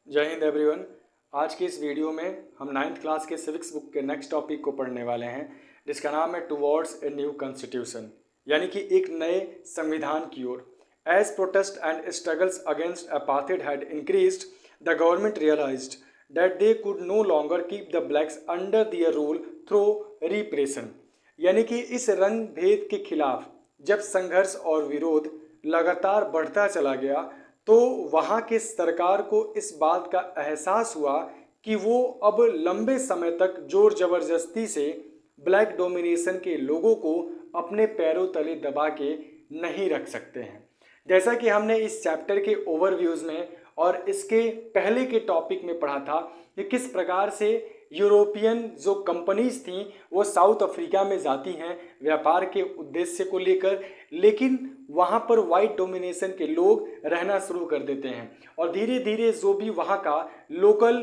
जय हिंद एवरीवन। आज की इस वीडियो में हम 9th क्लास के सिविक्स बुक के नेक्स्ट टॉपिक को पढ़ने वाले हैं, जिसका नाम है टुवर्ड्स ए न्यू कॉन्स्टिट्यूशन, यानी कि एक नए संविधान की ओर। As protest and struggles against apartheid had increased, the government realised that they could no longer keep the blacks under their rule through repression. यानी कि इस रंग भेद के खिलाफ जब संघर्ष और विरोध लगातार बढ़ता चला गया तो वहाँ के सरकार को इस बात का एहसास हुआ कि वो अब लंबे समय तक जोर ज़बरदस्ती से ब्लैक डोमिनेशन के लोगों को अपने पैरों तले दबा के नहीं रख सकते हैं। जैसा कि हमने इस चैप्टर के ओवरव्यूज़ में और इसके पहले के टॉपिक में पढ़ा था कि किस प्रकार से यूरोपियन जो कंपनीज थी वो साउथ अफ्रीका में जाती हैं व्यापार के उद्देश्य को लेकर, लेकिन वहाँ पर वाइट डोमिनेशन के लोग रहना शुरू कर देते हैं और धीरे धीरे जो भी वहाँ का लोकल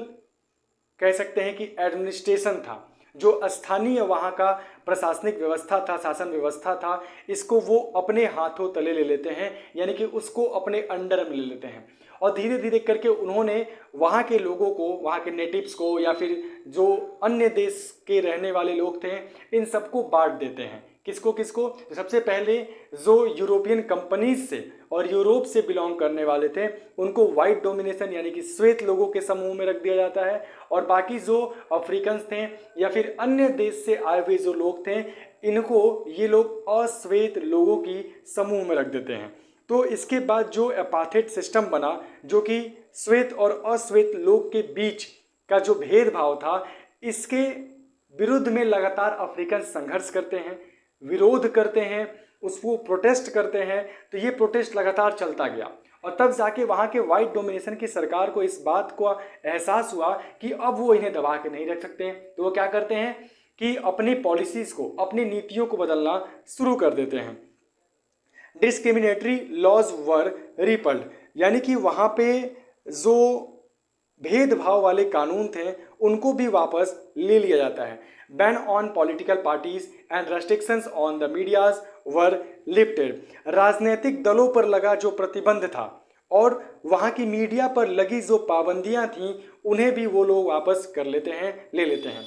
कह सकते हैं कि एडमिनिस्ट्रेशन था, जो स्थानीय वहाँ का प्रशासनिक व्यवस्था था, शासन व्यवस्था था, इसको वो अपने हाथों तले ले लेते हैं, यानी कि उसको अपने अंडर में ले लेते हैं। और धीरे धीरे करके उन्होंने वहाँ के लोगों को, वहाँ के नेटिव्स को या फिर जो अन्य देश के रहने वाले लोग थे, इन सबको बांट देते हैं। किसको किसको? सबसे पहले जो यूरोपियन कंपनीज से और यूरोप से बिलोंग करने वाले थे उनको वाइट डोमिनेशन यानी कि श्वेत लोगों के समूह में रख दिया जाता है, और बाकी जो अफ्रीकन्स थे या फिर अन्य देश से आए हुए जो लोग थे इनको ये लोग अश्वेत लोगों की समूह में रख देते हैं। तो इसके बाद जो अपार्थाइड सिस्टम बना, जो कि श्वेत और अश्वेत लोग के बीच का जो भेदभाव था, इसके विरुद्ध में लगातार अफ्रीकन संघर्ष करते हैं, विरोध करते हैं, उसको प्रोटेस्ट करते हैं। तो ये प्रोटेस्ट लगातार चलता गया और तब जाके वहाँ के वाइट डोमिनेशन की सरकार को इस बात को एहसास हुआ कि अब वो इन्हें दबा के नहीं रख सकते हैं। तो वो क्या करते हैं कि अपनी पॉलिसीज़ को, अपनी नीतियों को बदलना शुरू कर देते हैं। डिस्क्रिमिनेटरी लॉज वर रिपल्ड, यानी कि वहाँ पे जो भेदभाव वाले कानून थे उनको भी वापस ले लिया जाता है। Ban on political parties and restrictions on the medias were lifted, राजनीतिक दलों पर लगा जो प्रतिबंध था और वहाँ की मीडिया पर लगी जो पाबंदियाँ थीं उन्हें भी वो लोग वापस कर लेते हैं, ले लेते हैं।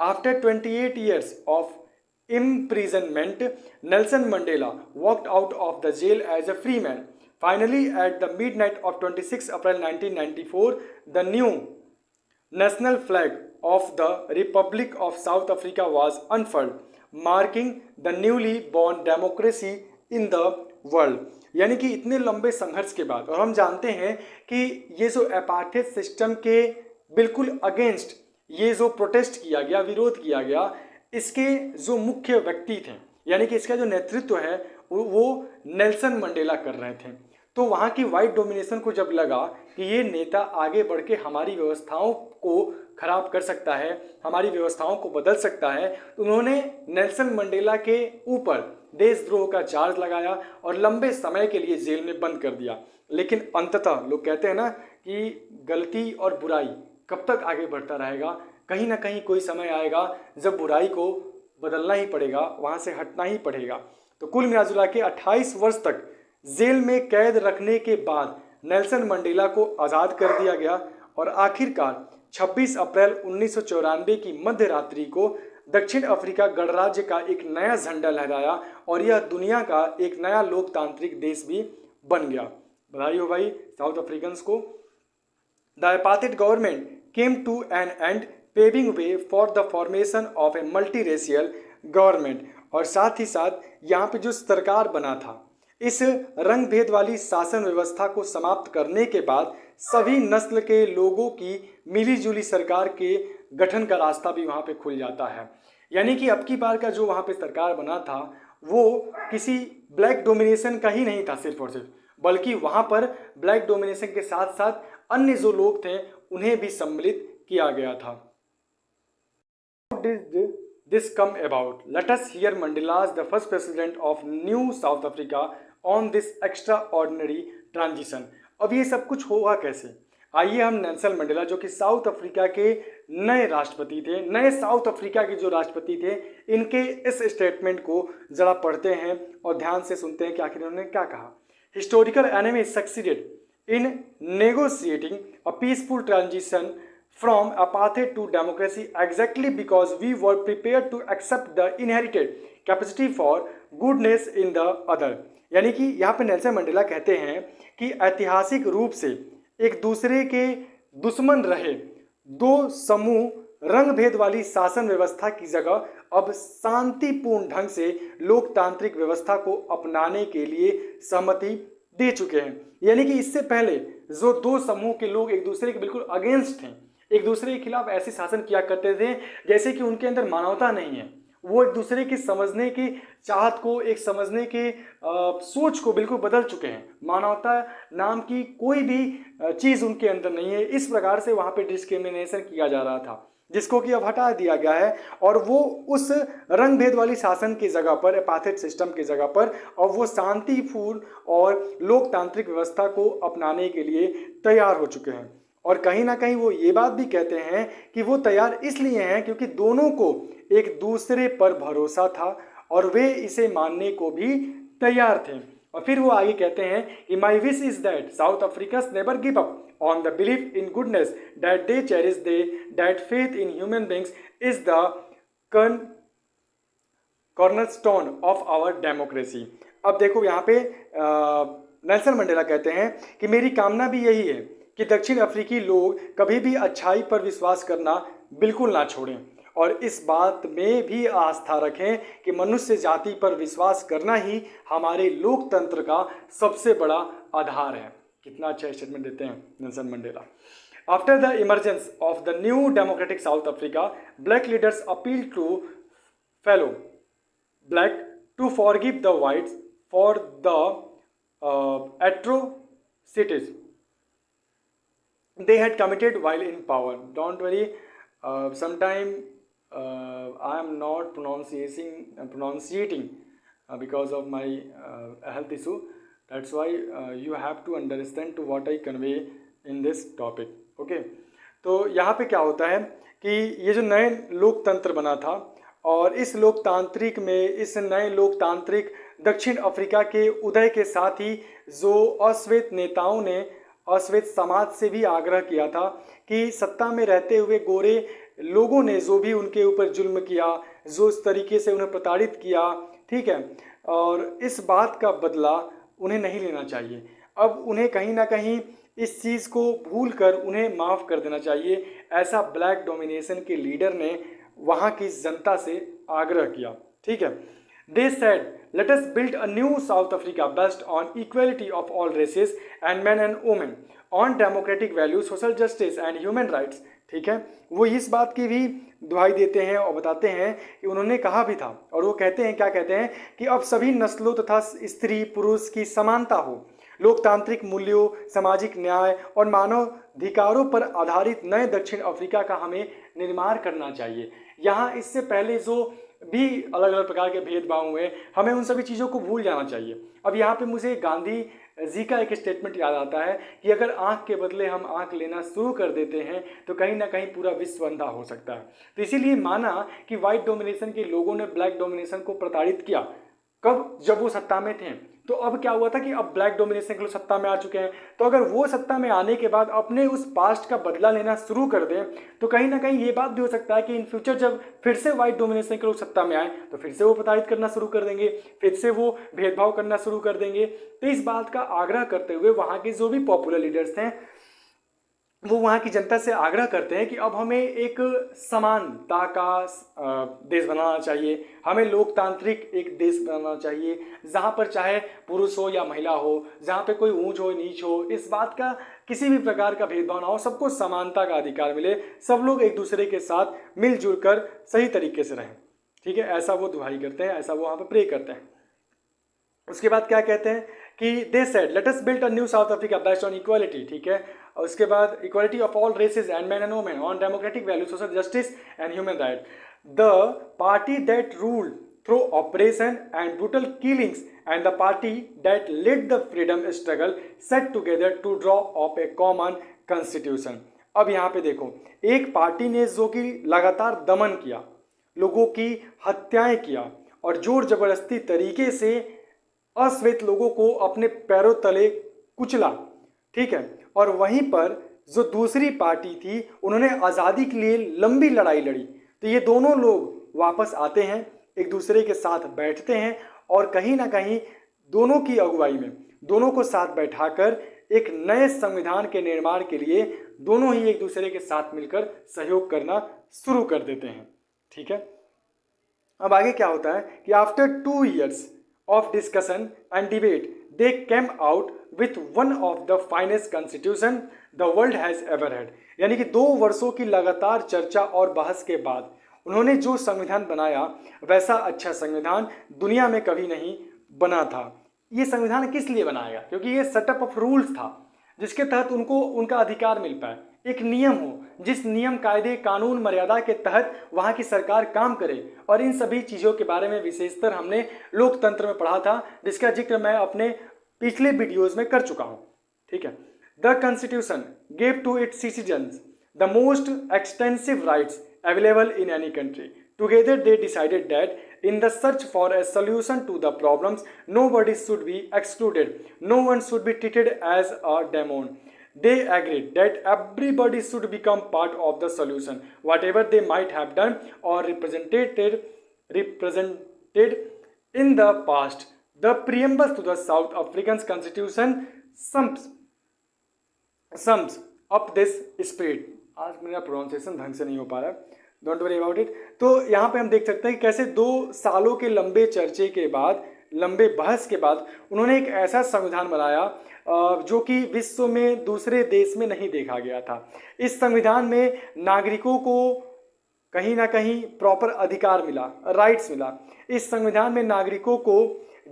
After 28 years of imprisonment, Nelson Mandela walked out of the jail as a free man. Finally, at the midnight of 26 April 1994, the new national flag of the Republic of South Africa was unfurled, marking the newly born democracy in the world. यानी कि इतने लंबे संघर्ष के बाद, और हम जानते हैं कि ये जो अपार्थाइड सिस्टम के बिल्कुल अगेंस्ट ये जो प्रोटेस्ट किया गया, विरोध किया गया, इसके जो मुख्य व्यक्ति थे यानी कि इसका जो नेतृत्व है वो नेल्सन मंडेला कर रहे थे। तो वहाँ की वाइट डोमिनेशन को जब लगा कि ये नेता आगे बढ़ के हमारी व्यवस्थाओं को खराब कर सकता है, हमारी व्यवस्थाओं को बदल सकता है, तो उन्होंने नेल्सन मंडेला के ऊपर देशद्रोह का चार्ज लगाया और लंबे समय के लिए जेल में बंद कर दिया। लेकिन अंततः लोग कहते हैं ना कि गलती और बुराई कब तक आगे बढ़ता रहेगा, कहीं ना कहीं कोई समय आएगा जब बुराई को बदलना ही पड़ेगा, वहाँ से हटना ही पड़ेगा। तो कुल मिला के 28 वर्ष तक जेल में कैद रखने के बाद नेल्सन मंडेला को आज़ाद कर दिया गया और आखिरकार 26 अप्रैल 1994 की मध्य रात्रि को दक्षिण अफ्रीका गणराज्य का एक नया झंडा लहराया और यह दुनिया का एक नया लोकतांत्रिक देश भी बन गया। बधाई हो भाई साउथ अफ्रीकन्स को। The apartheid government came to an end, paving way for the formation of a multiracial government। और साथ ही साथ यहाँ पे जो सरकार बना था, इस रंग भेद वाली शासन व्यवस्था को समाप्त करने के बाद सभी नस्ल के लोगों की मिलीजुली सरकार के गठन का रास्ता भी वहाँ पे खुल जाता है। यानी कि अब की बार का जो वहाँ पे सरकार बना था वो किसी ब्लैक डोमिनेशन का ही नहीं था सिर्फ और सिर्फ, बल्कि वहाँ पर ब्लैक डोमिनेशन के साथ साथ अन्य जो लोग थे उन्हें भी सम्मिलित किया गया था। How did this come about? Let us hear Mandela's the first president of New South Africa on this extraordinary transition। अब ये सब कुछ होगा कैसे? आइए हम नेल्सन मंडेला जो कि साउथ अफ्रीका के नए राष्ट्रपति थे, नए साउथ अफ्रीका के जो राष्ट्रपति थे, इनके इस स्टेटमेंट को जरा पढ़ते हैं और ध्यान से सुनते हैं कि आखिर उन्होंने क्या कहा। Historical enemy succeeded in negotiating a peaceful transition from apartheid to democracy exactly because we were prepared to accept the inherited capacity for goodness in the other। यानी कि यहाँ पे नेल्सन मंडेला कहते हैं कि ऐतिहासिक रूप से एक दूसरे के दुश्मन रहे दो समूह रंग भेद वाली शासन व्यवस्था की जगह अब शांतिपूर्ण ढंग से लोकतांत्रिक व्यवस्था को अपनाने के लिए सहमति दे चुके हैं। यानी कि इससे पहले जो दो समूह के लोग एक दूसरे के बिल्कुल अगेंस्ट थे, एक दूसरे के खिलाफ ऐसे शासन किया करते थे जैसे कि उनके अंदर मानवता नहीं है, वो एक दूसरे की समझने की चाहत को, एक समझने की सोच को बिल्कुल बदल चुके हैं। मानवता नाम की कोई भी चीज़ उनके अंदर नहीं है। इस प्रकार से वहाँ पे डिस्क्रिमिनेशन किया जा रहा था, जिसको कि अब हटा दिया गया है और वो उस रंग भेद वाली शासन की जगह पर, एपार्थाइड सिस्टम की जगह पर, और वो शांतिपूर्ण और लोकतांत्रिक व्यवस्था को अपनाने के लिए तैयार हो चुके हैं। और कहीं ना कहीं वो ये बात भी कहते हैं कि वो तैयार इसलिए हैं क्योंकि दोनों को एक दूसरे पर भरोसा था और वे इसे मानने को भी तैयार थे। और फिर वो आगे कहते हैं कि my wish is that South Africans never give up on the belief in goodness that they cherish, that faith in human beings is the cornerstone of our democracy। अब देखो यहाँ पे नेल्सन मंडेला कहते हैं कि मेरी कामना भी यही है कि दक्षिण अफ्रीकी लोग कभी भी अच्छाई पर विश्वास करना बिल्कुल ना छोड़ें और इस बात में भी आस्था रखें कि मनुष्य जाति पर विश्वास करना ही हमारे लोकतंत्र का सबसे बड़ा आधार है। कितना अच्छा स्टेटमेंट देते हैं Nelson Mandela. After the emergence of the new democratic South Africa, black leaders appeal to fellow black to forgive the whites for the atrocities they had committed while in power। Don't worry, sometime I am not pronunciating because of my health issue। That's why you have to understand to what I convey in this topic। okay? तो यहाँ पे क्या होता है कि ये जो नए लोकतंत्र बना था और इस लोकतांत्रिक में, इस नए लोकतांत्रिक दक्षिण अफ्रीका के उदय के साथ ही जो अश्वेत नेताओं ने अश्वेत समाज से भी आग्रह किया था कि सत्ता में रहते हुए गोरे लोगों ने जो भी उनके ऊपर जुल्म किया, जो इस तरीके से उन्हें प्रताड़ित किया, ठीक है, और इस बात का बदला उन्हें नहीं लेना चाहिए। अब उन्हें कहीं ना कहीं इस चीज़ को भूल कर उन्हें माफ़ कर देना चाहिए, ऐसा ब्लैक डोमिनेशन के लीडर ने वहाँ की जनता से आग्रह किया। ठीक है, they said let us build a new South Africa based on equality of all races and man and women, on democratic value, social justice and human rights. ठीक है, वो इस बात की भी दुहाई देते हैं और बताते हैं कि उन्होंने कहा भी था, और वो कहते हैं, क्या कहते हैं कि अब सभी नस्लों तथा स्त्री पुरुष की समानता हो, लोकतांत्रिक मूल्यों, सामाजिक न्याय और मानवाधिकारों पर आधारित नए दक्षिण अफ्रीका का हमें निर्माण करना चाहिए। यहाँ इससे पहले जो भी अलग अलग प्रकार के भेदभाव हुए, हमें उन सभी चीज़ों को भूल जाना चाहिए। अब यहाँ पे मुझे गांधी जी का एक स्टेटमेंट याद आता है कि अगर आँख के बदले हम आँख लेना शुरू कर देते हैं तो कहीं ना कहीं पूरा विश्व अंधा हो सकता है। तो इसीलिए माना कि वाइट डोमिनेशन के लोगों ने ब्लैक डोमिनेशन को प्रताड़ित किया, कब? जब वो सत्ता में थे। तो अब क्या हुआ था कि अब ब्लैक डोमिनेशन के लोग सत्ता में आ चुके हैं, तो अगर वो सत्ता में आने के बाद अपने उस पास्ट का बदला लेना शुरू कर दें तो कहीं ना कहीं ये बात भी हो सकता है कि इन फ्यूचर जब फिर से वाइट डोमिनेशन के लोग सत्ता में आए तो फिर से वो प्रताड़ित करना शुरू कर देंगे, फिर से वो भेदभाव करना शुरू कर देंगे। तो इस बात का आग्रह करते हुए वहाँ के जो भी पॉपुलर लीडर्स हैं वो वहाँ की जनता से आग्रह करते हैं कि अब हमें एक समानता का देश बनाना चाहिए, हमें लोकतांत्रिक एक देश बनाना चाहिए जहाँ पर चाहे पुरुष हो या महिला हो, जहाँ पे कोई ऊंच हो नीच हो, इस बात का किसी भी प्रकार का भेदभाव ना हो, सबको समानता का अधिकार मिले, सब लोग एक दूसरे के साथ मिलजुल कर सही तरीके से रहें। ठीक है, ऐसा वो दुहाई करते हैं, ऐसा वो वहाँ पर प्रे करते हैं। उसके बाद क्या कहते हैं कि they said let us build a new South Africa based on equality. ठीक है, और उसके बाद equality of all races and man and women, on democratic value, social justice and human right. The party that ruled through operation and brutal killings and the party that led the freedom struggle set together to draw up a common constitution. अब यहाँ पे देखो, एक party ने जो कि लगातार दमन किया, लोगों की हत्याएं किया और जोर जबरदस्ती तरीके से अश्वेत लोगों को अपने पैरों तले कुचला, ठीक है। और वहीं पर जो दूसरी पार्टी थी उन्होंने आज़ादी के लिए लंबी लड़ाई लड़ी। तो ये दोनों लोग वापस आते हैं, एक दूसरे के साथ बैठते हैं और कहीं ना कहीं दोनों की अगुवाई में दोनों को साथ बैठाकर एक नए संविधान के निर्माण के लिए दोनों ही एक दूसरे के साथ मिलकर सहयोग करना शुरू कर देते हैं। ठीक है। अब आगे क्या होता है कि after 2 years of discussion and debate they came out with one of the finest constitution the world has ever had. यानी कि 2 वर्षों की लगातार चर्चा और बहस के बाद उन्होंने जो संविधान बनाया वैसा अच्छा संविधान दुनिया में कभी नहीं बना था। ये संविधान किस लिए बनाया गया? क्योंकि ये सेटअप ऑफ रूल्स था जिसके तहत उनको उनका अधिकार मिल पाए, एक नियम हो जिस नियम कायदे कानून मर्यादा के तहत वहाँ की सरकार काम करे। और इन सभी चीज़ों के बारे में विशेषतर हमने लोकतंत्र में पढ़ा था, जिसका जिक्र मैं अपने पिछले वीडियोज़ में कर चुका हूँ। ठीक है। The constitution gave to its citizens the most extensive rights available in any country. Together they decided that in the search for a solution to the problems, nobody should be excluded, no one should be treated as a demon. They agreed that everybody should become part of the solution, whatever they might have done or represented in the past. The preamble to the South African Constitution sums up this spirit. आज मेरा pronunciation ढंग से नहीं हो पा रहा, don't worry about it. तो यहाँ पे हम देख सकते हैं कि कैसे 2 सालों के लंबे चर्चे के बाद, लंबे बहस के बाद उन्होंने एक ऐसा संविधान बनाया जो कि विश्व में दूसरे देश में नहीं देखा गया था। इस संविधान में नागरिकों को कहीं ना कहीं प्रॉपर अधिकार मिला, राइट्स मिला। इस संविधान में नागरिकों को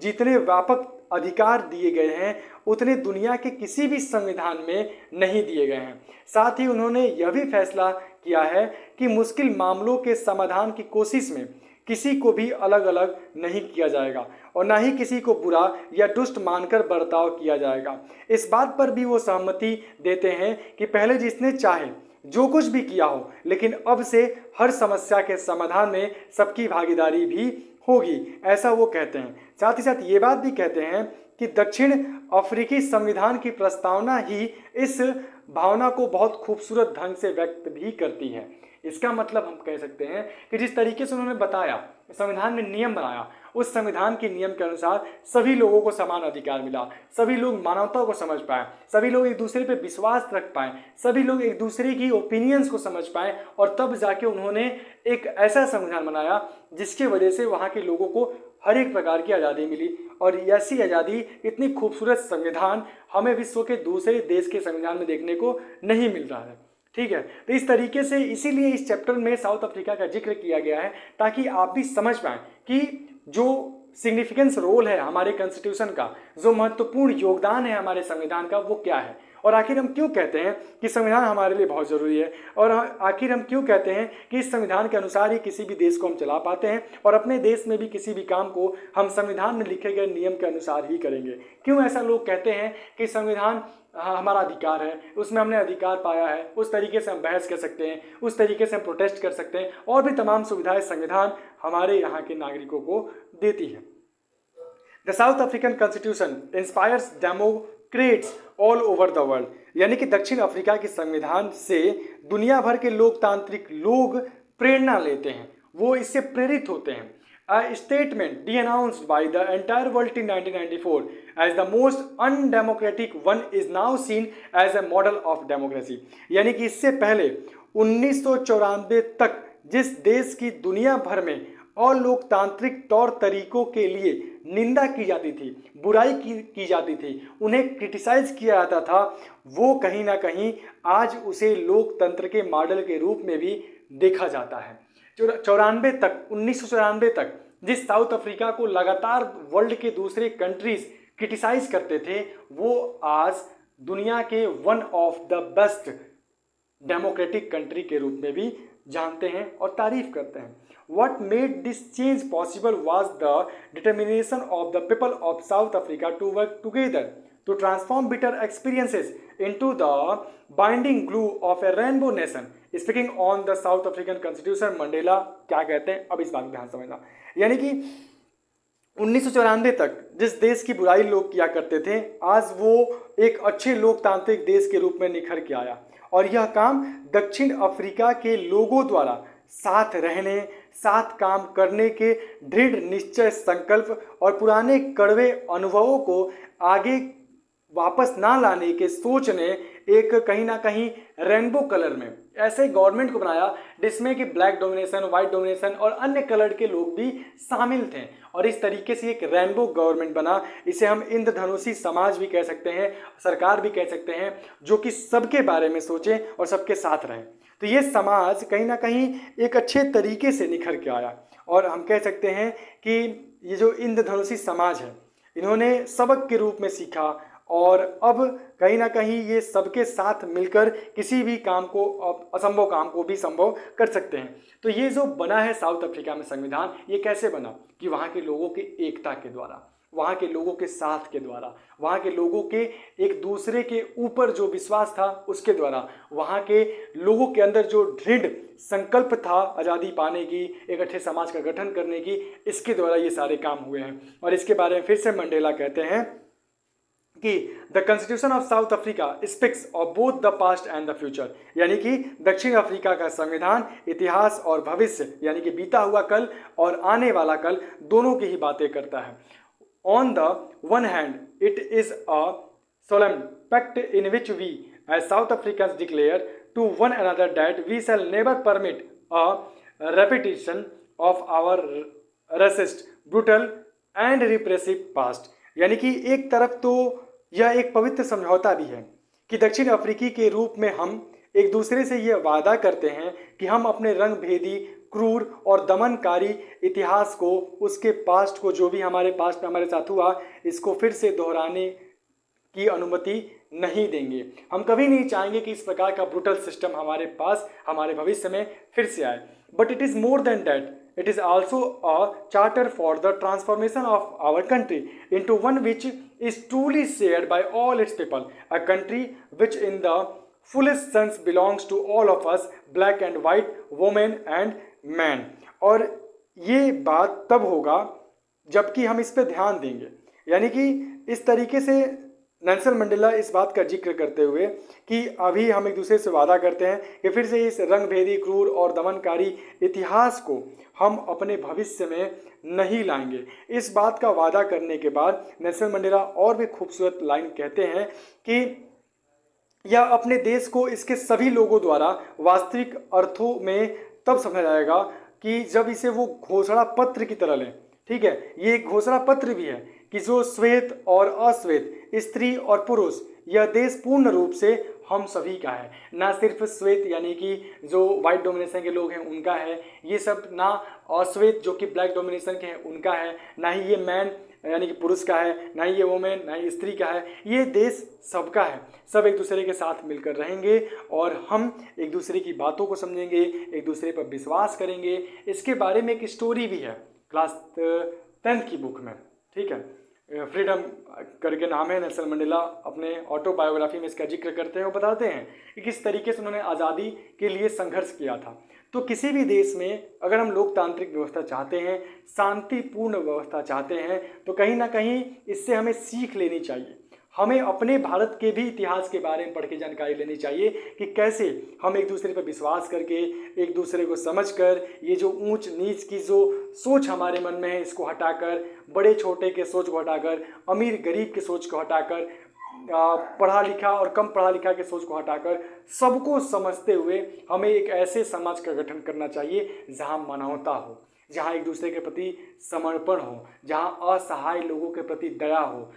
जितने व्यापक अधिकार दिए गए हैं उतने दुनिया के किसी भी संविधान में नहीं दिए गए हैं। साथ ही उन्होंने यह भी फैसला किया है कि मुश्किल मामलों के समाधान की कोशिश में किसी को भी अलग अलग नहीं किया जाएगा और ना ही किसी को बुरा या दुष्ट मानकर बर्ताव किया जाएगा। इस बात पर भी वो सहमति देते हैं कि पहले जिसने चाहे जो कुछ भी किया हो, लेकिन अब से हर समस्या के समाधान में सबकी भागीदारी भी होगी, ऐसा वो कहते हैं। साथ ही साथ ये बात भी कहते हैं कि दक्षिण अफ्रीकी संविधान की प्रस्तावना ही इस भावना को बहुत खूबसूरत ढंग से व्यक्त भी करती है। इसका मतलब हम कह सकते हैं कि जिस तरीके से उन्होंने बताया, संविधान में नियम बनाया, उस संविधान के नियम के अनुसार सभी लोगों को समान अधिकार मिला, सभी लोग मानवता को समझ पाए, सभी लोग एक दूसरे पे विश्वास रख पाए, सभी लोग एक दूसरे की ओपिनियंस को समझ पाए और तब जाके उन्होंने एक ऐसा संविधान बनाया जिसकी वजह से वहाँ के लोगों को हर एक प्रकार की आज़ादी मिली। और ऐसी आज़ादी, इतनी खूबसूरत संविधान हमें विश्व के दूसरे देश के संविधान में देखने को नहीं मिल रहा है। ठीक है। तो इस तरीके से इसीलिए इस चैप्टर में साउथ अफ्रीका का जिक्र किया गया है ताकि आप भी समझ पाएँ कि जो सिग्निफिकेंस रोल है हमारे कॉन्स्टिट्यूशन का, जो महत्वपूर्ण योगदान है हमारे संविधान का, वो क्या है और आखिर हम क्यों कहते हैं कि संविधान हमारे लिए बहुत ज़रूरी है और आखिर हम क्यों कहते हैं कि इस संविधान के अनुसार ही किसी भी देश को हम चला पाते हैं और अपने देश में भी किसी भी काम को हम संविधान में लिखे गए नियम के अनुसार ही करेंगे। क्यों ऐसा लोग कहते हैं कि संविधान हमारा अधिकार है, उसमें हमने अधिकार पाया है, उस तरीके से हम बहस कर सकते हैं, उस तरीके से हम प्रोटेस्ट कर सकते हैं और भी तमाम सुविधाएं संविधान हमारे यहाँ के नागरिकों को देती है। The south African constitution inspires Democrats all over the world. यानी कि दक्षिण अफ्रीका के संविधान से दुनिया भर के लोकतांत्रिक लोग प्रेरणा लेते हैं, वो इससे प्रेरित होते हैं। A statement denounced by the entire world in 1994 as the most undemocratic one is now seen as a model of democracy। यानी कि इससे पहले 1994 तक जिस देश की दुनिया भर में अलोकतांत्रिक तौर तरीकों के लिए निंदा की जाती थी, बुराई की जाती थी, उन्हें क्रिटिसाइज किया जाता था, वो कहीं ना कहीं आज उसे लोकतंत्र के मॉडल के रूप में भी देखा जाता है। 1994 तक जिस साउथ अफ्रीका को लगातार वर्ल्ड के दूसरे कंट्रीज क्रिटिसाइज करते थे, वो आज दुनिया के one of the best democratic country के रूप में भी जानते हैं और तारीफ करते हैं। What made this change possible was the determination of the people of South Africa to work together to transform bitter experiences into the binding glue of a rainbow nation। Speaking on the South African Constitution, Mandela क्या कहते हैं, अब इस बात को ध्यान समझना। यानी कि 1994 तक जिस देश की बुराई लोग किया करते थे, आज वो एक अच्छे लोकतांत्रिक देश के रूप में निखर के आया। और यह काम दक्षिण अफ्रीका के लोगों द्वारा साथ रहने, साथ काम करने के दृढ़ निश्चय, संकल्प और पुराने कड़वे अनुभवों को आगे वापस ना लाने के सोच ने एक कहीं ना कहीं रेनबो कलर में ऐसे गवर्नमेंट को बनाया जिसमें कि ब्लैक डोमिनेशन, वाइट डोमिनेशन और अन्य कलर के लोग भी शामिल थे। और इस तरीके से एक रेनबो गवर्नमेंट बना। इसे हम इंद्रधनुषी समाज भी कह सकते हैं, सरकार भी कह सकते हैं, जो कि सबके बारे में सोचे और सबके साथ रहे। तो ये समाज कहीं ना कहीं एक अच्छे तरीके से निखर के आया। और हम कह सकते हैं कि ये जो इंद्रधनुषी समाज है, इन्होंने सबक के रूप में सीखा और अब कहीं ना कहीं ये सबके साथ मिलकर किसी भी काम को, असंभव काम को भी संभव कर सकते हैं। तो ये जो बना है साउथ अफ्रीका में संविधान, ये कैसे बना कि वहाँ के लोगों की एकता के द्वारा, वहाँ के लोगों के साथ के द्वारा, वहाँ के लोगों के एक दूसरे के ऊपर जो विश्वास था उसके द्वारा, वहाँ के लोगों के अंदर जो दृढ़ संकल्प था आज़ादी पाने की, एक अच्छे समाज का गठन करने की, इसके द्वारा ये सारे काम हुए हैं। और इसके बारे में फिर से मंडेला कहते हैं कि the constitution of south Africa speaks of both the past and the future, यानी कि दक्षिण अफ्रीका का संविधान इतिहास और भविष्य, यानी कि बीता हुआ कल और आने वाला कल, दोनों की ही बातें करता है। On the one hand it is a solemn pact in which we as South Africans declare to one another that we shall never permit a repetition of our racist, brutal and repressive past। यानी कि एक तरफ तो यह एक पवित्र समझौता भी है कि दक्षिण अफ्रीकी के रूप में हम एक दूसरे से यह वादा करते हैं कि हम अपने रंग भेदी, क्रूर और दमनकारी इतिहास को, उसके पास्ट को, जो भी हमारे पास्ट में हमारे साथ हुआ, इसको फिर से दोहराने की अनुमति नहीं देंगे। हम कभी नहीं चाहेंगे कि इस प्रकार का ब्रूटल सिस्टम हमारे पास, हमारे भविष्य में फिर से आए। But it is more than that, it is also a charter for the transformation of our country into one which is truly shared by all its people, a country which in the fullest sense belongs to all of us, black and white, women and men। और ये बात तब होगा जबकि हम इस पे ध्यान देंगे। यानी कि इस तरीके से नेल्सन मंडेला इस बात का जिक्र करते हुए कि अभी हम एक दूसरे से वादा करते हैं कि फिर से इस रंगभेदी, क्रूर और दमनकारी इतिहास को हम अपने भविष्य में नहीं लाएंगे। इस बात का वादा करने के बाद नेल्सन मंडेला और भी खूबसूरत लाइन कहते हैं कि यह अपने देश को इसके सभी लोगों द्वारा वास्तविक अर्थों में तब समझा जाएगा कि जब इसे वो घोषणा पत्र की तरह लें। ठीक है, ये एक घोषणा पत्र भी है कि जो श्वेत और अश्वेत, स्त्री और पुरुष, यह देश पूर्ण रूप से हम सभी का है। ना सिर्फ श्वेत यानी कि जो वाइट डोमिनेशन के लोग हैं उनका है ये सब, ना अश्वेत जो कि ब्लैक डोमिनेशन के हैं उनका है, ना ही ये मैन यानी कि पुरुष का है, ना ही ये वोमेन, ना ही स्त्री का है। ये देश सबका है। सब एक दूसरे के साथ मिलकर रहेंगे और हम एक दूसरे की बातों को समझेंगे, एक दूसरे पर विश्वास करेंगे। इसके बारे में एक स्टोरी भी है क्लास 10th की बुक में। ठीक है, फ्रीडम करके नाम है। नेल्सन मंडेला अपने ऑटोबायोग्राफी में इसका जिक्र करते हैं और बताते हैं कि किस तरीके से उन्होंने आज़ादी के लिए संघर्ष किया था। तो किसी भी देश में अगर हम लोकतांत्रिक व्यवस्था चाहते हैं, शांतिपूर्ण व्यवस्था चाहते हैं, तो कहीं ना कहीं इससे हमें सीख लेनी चाहिए। हमें अपने भारत के भी इतिहास के बारे में पढ़ के जानकारी लेनी चाहिए कि कैसे हम एक दूसरे पर विश्वास करके, एक दूसरे को समझकर, ये जो ऊंच नीच की जो सोच हमारे मन में है इसको हटाकर, बड़े छोटे के सोच को हटाकर, अमीर गरीब के सोच को हटाकर, पढ़ा लिखा और कम पढ़ा लिखा के सोच को हटाकर, सबको समझते हुए हमें एक ऐसे समाज का गठन करना चाहिए जहाँ मानवता हो, जहाँ एक दूसरे के प्रति समर्पण हो, जहाँ असहाय लोगों के प्रति दया हो,